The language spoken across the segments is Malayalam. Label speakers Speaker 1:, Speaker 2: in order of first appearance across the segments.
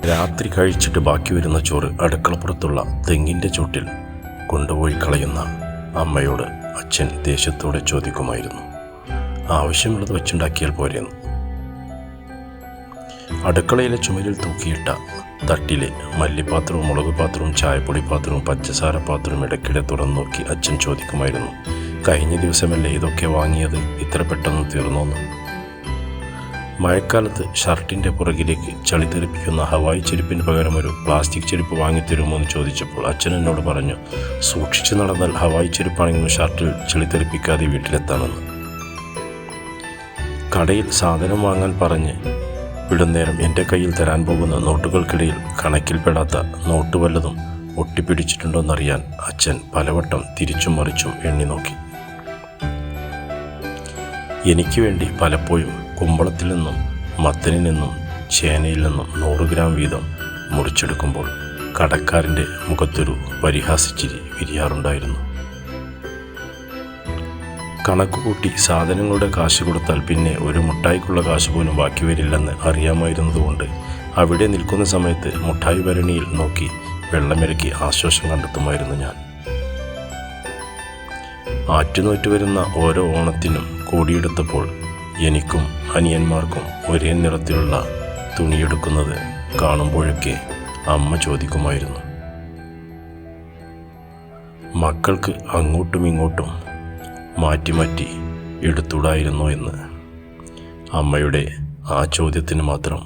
Speaker 1: രാത്രി കഴിച്ചിട്ട് ബാക്കി വരുന്ന ചോറ് അടുക്കളപ്പുറത്തുള്ള തെങ്ങിൻ്റെ ചോട്ടിൽ കൊണ്ടുപോയി കളയുന്ന അമ്മയോട് അച്ഛൻ ദേഷ്യത്തോടെ ചോദിക്കുമായിരുന്നു. ആവശ്യമുള്ളത് വെച്ചുണ്ടാക്കിയാൽ പോരെയെന്ന്. അടുക്കളയിലെ ചുമരിൽ തൂക്കിയിട്ട തട്ടിലെ മല്ലിപ്പാത്രവും മുളക് പാത്രവും ചായപ്പൊടി പാത്രവും പഞ്ചസാര പാത്രവും ഇടയ്ക്കിടെ തുറന്നു നോക്കി അച്ഛൻ ചോദിക്കുമായിരുന്നു, കഴിഞ്ഞ ദിവസമല്ലേ ഇതൊക്കെ വാങ്ങിയത്, ഇത്ര പെട്ടെന്ന് തീർന്നോന്ന്. മഴക്കാലത്ത് ഷർട്ടിൻ്റെ പുറകിലേക്ക് ചളി തെറിപ്പിക്കുന്ന ഹവായി ചെരുപ്പിന് പകരം ഒരു പ്ലാസ്റ്റിക് ചെരുപ്പ് വാങ്ങിത്തരുമോ എന്ന് ചോദിച്ചപ്പോൾ അച്ഛൻ എന്നോട് പറഞ്ഞു, സൂക്ഷിച്ചു നടന്നാൽ ഹവായി ചെരുപ്പാണെങ്കിലും ഷർട്ടിൽ ചളി തെറിപ്പിക്കാതെ വീട്ടിലെത്താമെന്ന്. കടയിൽ സാധനം വാങ്ങാൻ പറഞ്ഞ് വിടുന്നേരം എൻ്റെ കയ്യിൽ തരാൻ പോകുന്ന നോട്ടുകൾക്കിടയിൽ കണക്കിൽപ്പെടാത്ത നോട്ട് വല്ലതും ഒട്ടിപ്പിടിച്ചിട്ടുണ്ടോയെന്നറിയാൻ അച്ഛൻ പലവട്ടം തിരിച്ചും മറിച്ചും എണ്ണി നോക്കി. എനിക്ക് വേണ്ടി പലപ്പോഴും കുമ്പളത്തിൽ നിന്നും മത്തനിൽ നിന്നും ചേനയിൽ നിന്നും 100 ഗ്രാം വീതം മുറിച്ചെടുക്കുമ്പോൾ കടക്കാരൻ്റെ മുഖത്തൊരു പരിഹാസിച്ചിരി വിരിയാറുണ്ടായിരുന്നു. കണക്കുകൂട്ടി സാധനങ്ങളുടെ കാശ് കൊടുത്താൽ പിന്നെ ഒരു മുട്ടായിക്കുള്ള കാശ് പോലും ബാക്കി വരില്ലെന്ന് അറിയാമായിരുന്നതുകൊണ്ട് അവിടെ നിൽക്കുന്ന സമയത്ത് മുട്ടായി ഭരണിയിൽ നോക്കി വെള്ളമിറക്കി ആശ്വാസം കണ്ടെത്തുമായിരുന്നു ഞാൻ. ആറ്റുനോറ്റ് വരുന്ന ഓരോ ഓണത്തിനും കൂടിയെടുത്തപ്പോൾ എനിക്കും അനിയന്മാർക്കും ഒരേ നിറത്തിലുള്ള തുണിയെടുക്കുന്നത് കാണുമ്പോഴൊക്കെ അമ്മ ചോദിക്കുമായിരുന്നു, മക്കൾക്ക് അങ്ങോട്ടും ഇങ്ങോട്ടും മാറ്റി മാറ്റി എടുത്തുകൂടായിരുന്നോ എന്ന്. അമ്മയുടെ ആ ചോദ്യത്തിന് മാത്രം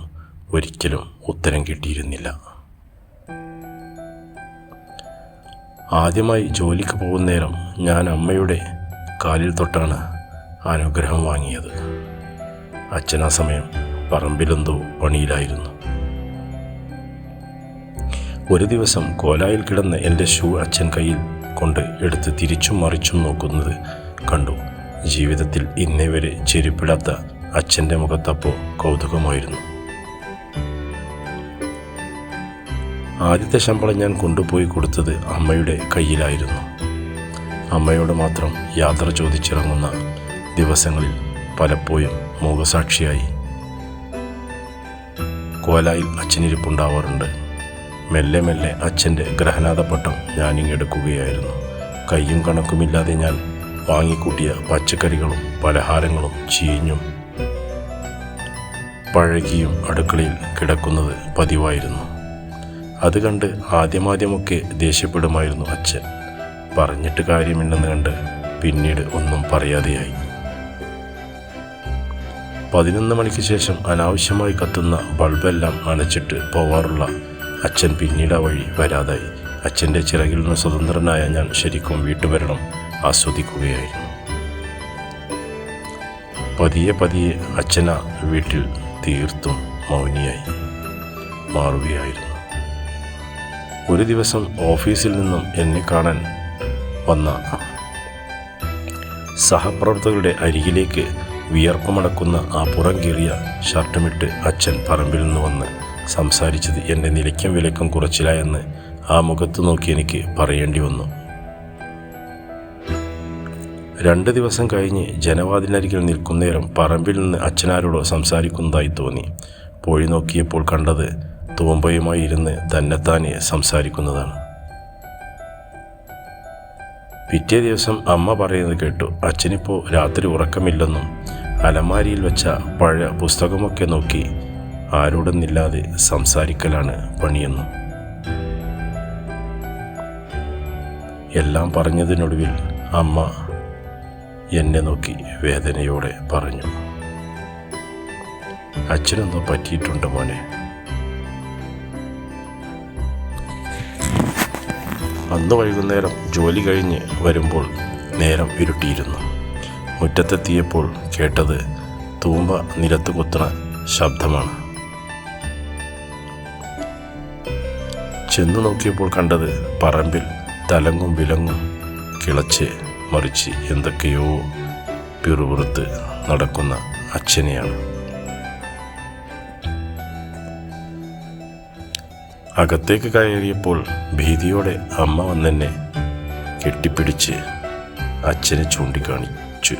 Speaker 1: ഒരിക്കലും ഉത്തരം കിട്ടിയിരുന്നില്ല. ആദ്യമായി ജോലിക്ക് പോകുന്നേരം ഞാൻ അമ്മയുടെ കാലിൽ തൊട്ടാണ് അനുഗ്രഹം വാങ്ങിയത്. അച്ഛൻ ആ സമയം പറമ്പിലെന്തോ പണിയിലായിരുന്നു. ഒരു ദിവസം കോലായിൽ കിടന്ന് എൻ്റെ ഷൂ അച്ഛൻ കയ്യിൽ കൊണ്ട് എടുത്ത് തിരിച്ചും മറിച്ചും നോക്കുന്നത് കണ്ടു. ജീവിതത്തിൽ ഇന്നേ വരെ ചെരുപ്പിടാത്ത അച്ഛൻ്റെ മുഖത്തപ്പോൾ കൗതുകമായിരുന്നു. ആദ്യത്തെ ശമ്പളം ഞാൻ കൊണ്ടുപോയി കൊടുത്തത് അമ്മയുടെ കയ്യിലായിരുന്നു. അമ്മയോട് മാത്രം യാത്ര ചോദിച്ചിറങ്ങുന്ന ദിവസങ്ങളിൽ പലപ്പോഴും മൂകസാക്ഷിയായി കോലായിൽ അച്ഛനിരിപ്പുണ്ടാവാറുണ്ട്. മെല്ലെ മെല്ലെ അച്ഛൻ്റെ ഗ്രഹനാഥപ്പട്ടം ഞാനിങ്ങെടുക്കുകയായിരുന്നു. കയ്യും കണക്കുമില്ലാതെ ഞാൻ വാങ്ങിക്കൂട്ടിയ പച്ചക്കറികളും പലഹാരങ്ങളും ചീഞ്ഞും പഴകിയും അടുക്കളയിൽ കിടക്കുന്നത് പതിവായിരുന്നു. അത് കണ്ട് ആദ്യമാദ്യമൊക്കെ ദേഷ്യപ്പെടുമായിരുന്നു അച്ഛൻ. പറഞ്ഞിട്ട് കാര്യമില്ലെന്ന് കണ്ട് പിന്നീട് ഒന്നും പറയാതെയായി. 11 മണിക്ക് ശേഷം അനാവശ്യമായി കത്തുന്ന ബൾബെല്ലാം അണച്ചിട്ട് പോവാറുള്ള അച്ഛൻ പിന്നീട് ആ വഴി വരാതായി. അച്ഛൻ്റെ ചിറകിൽ നിന്ന് സ്വതന്ത്രനായ ഞാൻ ശരിക്കും വീട്ടുഭരണം ആസ്വദിക്കുകയായിരുന്നു. പതിയെ പതിയെ അച്ഛന വീട്ടിൽ തീർത്തും മൗനിയായി മാറുകയായിരുന്നു. ഒരു ദിവസം ഓഫീസിൽ നിന്നും എന്നെ കാണാൻ വന്ന സഹപ്രവർത്തകരുടെ അരികിലേക്ക് വിയർപ്പമടക്കുന്ന ആ പുറം കീറിയ ഷർട്ടുമിട്ട് അച്ഛൻ പറമ്പിൽ നിന്ന് വന്ന് സംസാരിച്ചത് എൻ്റെ നിലയ്ക്കും വിലയ്ക്കും കുറച്ചില്ല എന്ന് ആ മുഖത്ത് നോക്കി എനിക്ക് പറയേണ്ടി വന്നു. 2 ദിവസം കഴിഞ്ഞ് ജനവാതിലരികിൽ നിൽക്കുന്നേരം പറമ്പിൽ നിന്ന് അച്ഛനാരോടോ സംസാരിക്കുന്നതായി തോന്നി. പോയി നോക്കിയപ്പോൾ കണ്ടത് തൂമ്പയുമായി ഇരുന്ന് തന്നെത്താനെ സംസാരിക്കുന്നതാണ്. പിറ്റേ ദിവസം അമ്മ പറയുന്നത് കേട്ടു, അച്ഛനിപ്പോൾ രാത്രി ഉറക്കമില്ലെന്നും അലമാരിയിൽ വെച്ച പഴയ പുസ്തകമൊക്കെ നോക്കി ആരോടൊന്നില്ലാതെ സംസാരിക്കലാണ് പണിയെന്നും. എല്ലാം പറഞ്ഞതിനൊടുവിൽ അമ്മ എന്നെ നോക്കി വേദനയോടെ പറഞ്ഞു, അച്ഛനെന്തോ പറ്റിയിട്ടുണ്ട് മോനെ. അന്ന് വൈകുന്നേരം ജോലി കഴിഞ്ഞ് വരുമ്പോൾ നേരം ഇരുട്ടിയിരുന്നു. മുറ്റത്തെത്തിയപ്പോൾ കേട്ടത് തൂമ്പ നിലത്ത് കുത്തുന്ന ശബ്ദമാണ്. ചെന്നു നോക്കിയപ്പോൾ കണ്ടത് പറമ്പിൽ തലങ്ങും വിലങ്ങും കിളച്ച് മറിച്ച് എന്തൊക്കെയോ പിറുപിറുത്ത് നടക്കുന്ന അച്ഛനെയാണ്. അകത്തേക്ക് കയറിയപ്പോൾ ഭീതിയോടെ അമ്മ വന്നെന്നെ കെട്ടിപ്പിടിച്ച് അച്ഛനെ ചൂണ്ടിക്കാണിച്ച്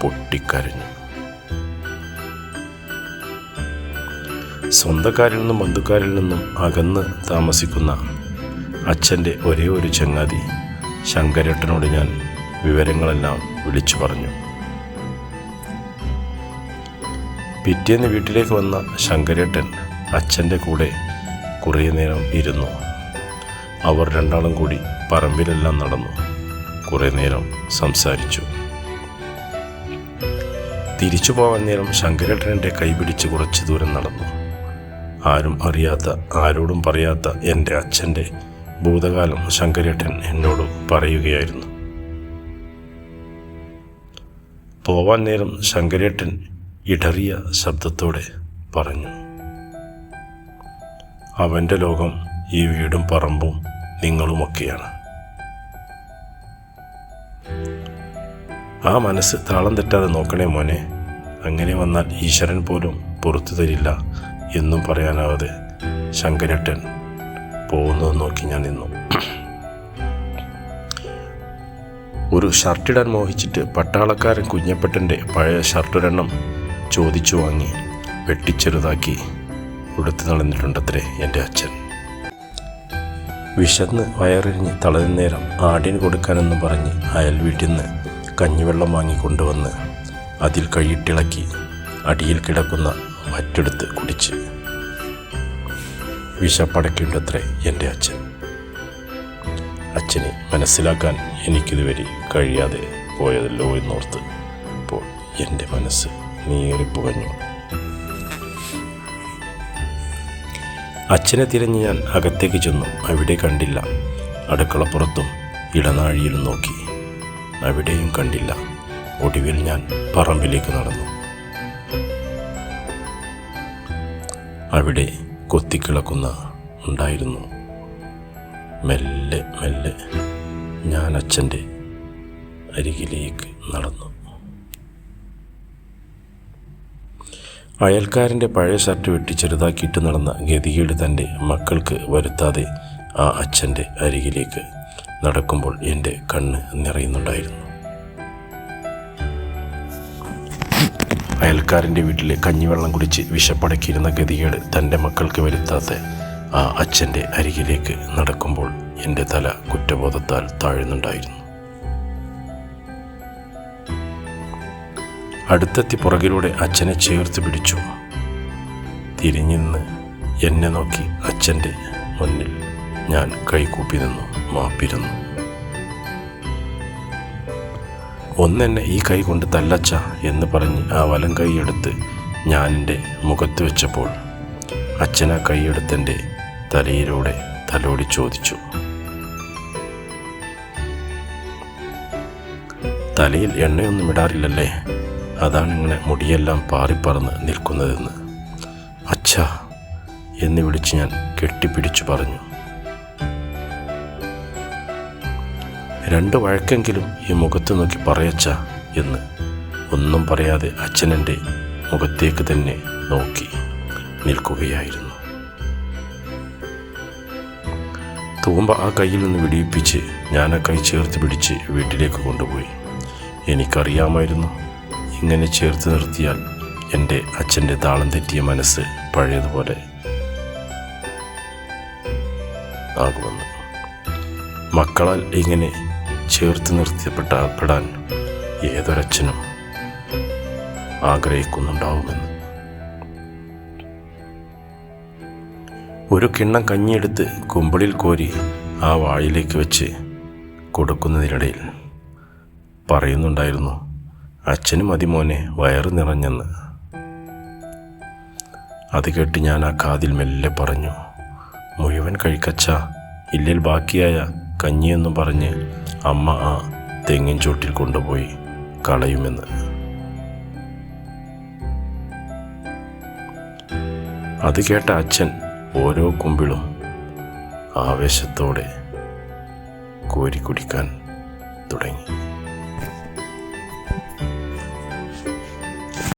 Speaker 1: പൊട്ടിക്കരഞ്ഞു. സ്വന്തക്കാരിൽ നിന്നും ബന്ധുക്കാരിൽ നിന്നും അകന്ന് താമസിക്കുന്ന അച്ഛൻ്റെ ഒരേ ഒരു ചങ്ങാതി ശങ്കരേട്ടനോട് ഞാൻ വിവരങ്ങളെല്ലാം വിളിച്ചു പറഞ്ഞു. പിറ്റേന്ന് വീട്ടിലേക്ക് വന്ന ശങ്കരേട്ടൻ അച്ഛൻ്റെ കൂടെ കുറേ നേരം ഇരുന്നു. അവർ രണ്ടാളും കൂടി പറമ്പിലെല്ലാം നടന്നു. കുറേ നേരം സംസാരിച്ചു. തിരിച്ചു പോകാൻ നേരം ശങ്കരേട്ടൻ്റെ കൈ പിടിച്ച് കുറച്ച് ദൂരം നടന്നു. ആരും അറിയാത്ത, ആരോടും പറയാത്ത എൻ്റെ അച്ഛൻ്റെ ഭൂതകാലം ശങ്കരേട്ടൻ എന്നോട് പറയുകയായിരുന്നു. പോവാൻ നേരം ശങ്കരേട്ടൻ ഇടറിയ ശബ്ദത്തോടെ പറഞ്ഞു, അവൻ്റെ ലോകം ഈ വീടും പറമ്പും നിങ്ങളുമൊക്കെയാണ്. ആ മനസ്സ് താളം തെറ്റാതെ നോക്കണേ മോനെ. അങ്ങനെ വന്നാൽ ഈശ്വരൻ പോലും പുറത്തു തരില്ല എന്നും പറയാനാവാതെ ശങ്കരേട്ടൻ പോകുന്നത് നോക്കി ഞാൻ നിന്നു. ഒരു ഷർട്ടിടാൻ മോഹിച്ചിട്ട് പട്ടാളക്കാരൻ കുഞ്ഞപ്പട്ടൻ്റെ പഴയ ഷർട്ടൊരെണ്ണം ചോദിച്ചു വാങ്ങി വെട്ടിച്ചെറുതാക്കി ഉടുത്ത് നടന്നിട്ടുണ്ടത്രേ എൻ്റെ അച്ഛൻ. വിശന്ന് വയറിഞ്ഞ് തളരുന്ന നേരം ആടിന് കൊടുക്കാനെന്ന് പറഞ്ഞ് അയൽ വീട്ടിൽ നിന്ന് കഞ്ഞിവെള്ളം വാങ്ങിക്കൊണ്ടുവന്ന് അതിൽ കൈയിട്ടിളക്കി അടിയിൽ കിടക്കുന്ന വറ്റെടുത്ത് കുടിച്ച് വിശപ്പടക്കിയുണ്ടത്രേ എൻ്റെ അച്ഛൻ. അച്ഛനെ മനസ്സിലാക്കാൻ എനിക്കിതുവരെ കഴിയാതെ പോയതല്ലോ എന്നോർത്ത് ഇപ്പോൾ എൻ്റെ മനസ്സ് നീറിപ്പുകഞ്ഞു. അച്ഛനെ തിരഞ്ഞ് ഞാൻ അകത്തേക്ക് ചെന്നു. അവിടെ കണ്ടില്ല. അടുക്കളപ്പുറത്തും ഇടനാഴിയിലും നോക്കി. അവിടെയും കണ്ടില്ല. ഒടുവിൽ ഞാൻ പറമ്പിലേക്ക് നടന്നു. അവിടെ കൊത്തിക്കിളക്കുന്ന ഉണ്ടായിരുന്നു. മെല്ലെ മെല്ലെ ഞാൻ അച്ഛൻ്റെ അരികിലേക്ക് നടന്നു. അയൽക്കാരൻ്റെ പഴയ ഷർട്ട് വെട്ടി ചെറുതാക്കിയിട്ട് നടന്ന ഗതികേട് തൻ്റെ മക്കൾക്ക് വരുത്താതെ ആ അച്ഛൻ്റെ അരികിലേക്ക് നടക്കുമ്പോൾ എൻ്റെ കണ്ണ് നിറയുന്നുണ്ടായിരുന്നു. അയൽക്കാരൻ്റെ വീട്ടിലെ കഞ്ഞിവെള്ളം കുടിച്ച് വിശപ്പടക്കിയിരുന്ന ഗതികേട് തൻ്റെ മക്കൾക്ക് വരുത്താത്ത ആ അച്ഛൻ്റെ അരികിലേക്ക് നടക്കുമ്പോൾ എൻ്റെ തല കുറ്റബോധത്താൽ താഴുന്നുണ്ടായിരുന്നു. അടുത്തെത്തി പുറകിലൂടെ അച്ഛനെ ചേർത്ത് പിടിച്ചു. തിരിഞ്ഞിന്ന് എന്നെ നോക്കി അച്ഛൻ്റെ മുന്നിൽ ഞാൻ കൈകൂപ്പി നിന്നു, മാപ്പിരുന്നു. ഒന്നെന്നെ ഈ കൈ കൊണ്ട് തല്ലച്ച എന്ന് പറഞ്ഞ് ആ വലം കൈയെടുത്ത് ഞാൻ എൻ്റെ മുഖത്ത് വെച്ചപ്പോൾ അച്ഛൻ ആ കൈയെടുത്തെൻ്റെ തലയിലൂടെ തലോടി ചോദിച്ചു, തലയിൽ എണ്ണയൊന്നും ഇടാറില്ലല്ലേ? അതാണ് ഇങ്ങനെ മുടിയെല്ലാം പാറിപ്പറന്ന് നിൽക്കുന്നതെന്ന്. അച്ഛാ എന്ന് വിളിച്ച് ഞാൻ കെട്ടിപ്പിടിച്ചു പറഞ്ഞു. രണ്ട് വഴക്കെങ്കിലും ഈ മുഖത്ത് നോക്കി പറയച്ച എന്ന് ഒന്നും പറയാതെ അച്ഛനെൻ്റെ മുഖത്തേക്ക് തന്നെ നോക്കി നിൽക്കുകയായിരുന്നു. തൂമ്പ ആ കയ്യിൽ നിന്ന് വിടിയിപ്പിച്ച് ഞാൻ ആ കൈ ചേർത്ത് പിടിച്ച് വീട്ടിലേക്ക് കൊണ്ടുപോയി. എനിക്കറിയാമായിരുന്നു, ഇങ്ങനെ ചേർത്ത് നിർത്തിയാൽ എൻ്റെ അച്ഛൻ്റെ താളം തെറ്റിയ മനസ്സ് പഴയതുപോലെ ആകുമെന്ന്. മക്കളാൽ ഇങ്ങനെ ചേർത്ത് നിർത്തിപ്പെടാൻ ഏതൊരച്ഛനും ആഗ്രഹിക്കുന്നുണ്ടാവുമെന്ന്. ഒരു കിണ്ണം കഞ്ഞിയെടുത്ത് കുമ്പിളിൽ കോരി ആ വായിലേക്ക് വെച്ച് കൊടുക്കുന്നതിനിടയിൽ പറയുന്നുണ്ടായിരുന്നു, അച്ഛനും മതിമോനെ വയറ് നിറഞ്ഞെന്ന്. അത് കേട്ട് ഞാൻ ആ കാതിൽ മെല്ലെ പറഞ്ഞു, മുഴുവൻ കഴിക്കച്ച, ഇല്ലിൽ ബാക്കിയായ കഞ്ഞിയെന്നും പറഞ്ഞ് അമ്മ ആ തെങ്ങിൻ ചോട്ടിൽ കൊണ്ടുപോയി കളയുമെന്ന്. അത് കേട്ട അച്ഛൻ ഓരോ കുമ്പിളും ആവേശത്തോടെ കോരി കുടിക്കാൻ തുടങ്ങി.